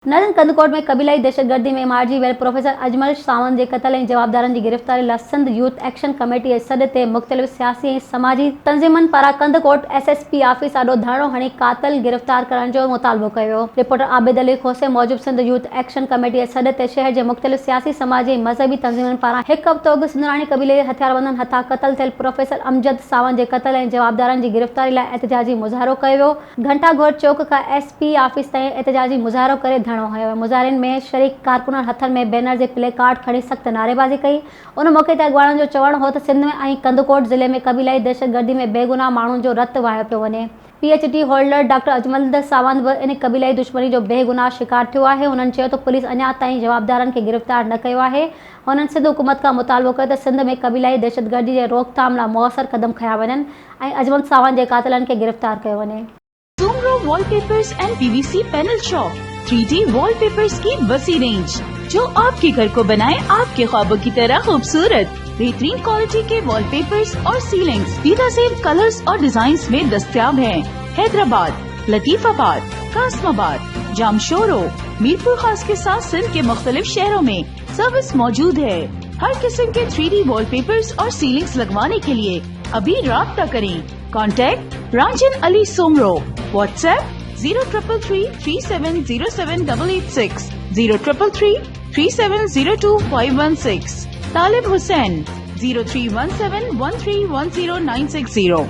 नरन कंदकोट में कबीलाई दहशतगर्दी में मारिजी वियल प्रोफेसर अजमल सावंत के कत्ल ऐं जवाबदारनि जी गिरफ़्तारी लाइ सिंध यूथ एक्शन कमेटी जे सॾ ते मुख़्तलिफ़ सियासी ऐं समाजी तंज़ीमुनि पारां कंदकोट एसएसपी ऑफिस आॾो धरणो हणी कातिल गिरफ़्तार करण जो मुतालबो कयो वियो। रिपोर्टर आबिद अली खोसे मूजिबि सिंध यूथ एक्शन कमेटी जे सॾ ते शहर जे मुख़्तलिफ़ सियासी समाजी ऐं मज़हबी तंज़ीमुनि पारां हिकु हफ़्तो अॻु सिंधराणी कबीले जे हथियारबंदनि हथां क़त्ल थियल प्रोफेसर अमजद सावंत जे कत्ल ऐं जवाबदारनि जी गिरफ़्तारी लाइ एहतिजाजी मुज़ाहिरो कयो वियो। घंटा घोट चौक खां एसपी ऑफिस ताईं एहतिजाजी मुज़ाहिरो करे धरणो हयो। मुज़ाहिरनि में शरीक कारकुननि हथनि में बैनर जे प्ले कार्ड खणी सख़्त नारेबाज़ी कई। उन मौक़े ते अॻवाननि जो चवणु हो त सिंध में ऐं कंदकोट ज़िले में कबीलाई दहशतगर्दी में बेगुनाह माण्हुनि जो रतु वहायो पियो वञे। PhD holder doctor Ajmal Sawant बि इन कबीलाई दुश्मनी जो बेगुनाह शिकार थियो आहे। हुननि चयो त पुलिस अञा ताईं जवाबदारनि खे गिरफ़्तार न कयो आहे। हुननि सिंध हुकूमत खां मुतालबो कयो त सिंध में कबीलाई दहशतगर्दी जे रोकथाम लाइ मुअसर क़दम खंया वञनि ऐं अजमल सावंत जे कातिलनि खे गिरफ़्तार कयो वञे। Soomro wallpapers and PVC panel shop 3D wallpapers की वसी रेंज जो आपके घर को बनाए आपके ख्वाबों की तरह खूबसूरत। बेहतरीन क्वालिटी के वॉलपेपर्स और सीलिंग्स बेनज़ीर कलर्स और डिजाइन्स में दस्तयाब हैं। हैदराबाद, लतीफाबाद, कासमाबाद, जामशोरो, मीरपुर खास के साथ सिंध के मुख्तलिफ शहरों में सर्विस मौजूद है। हर किस्म के 3D वॉलपेपर्स और सीलिंग्स लगवाने के लिए अभी राब्ता करें। कॉन्टैक्ट रांजन अली सोमरो। व्हाट्सएप 0333370786 03333702 516। तालिब हुसैन 031713109660।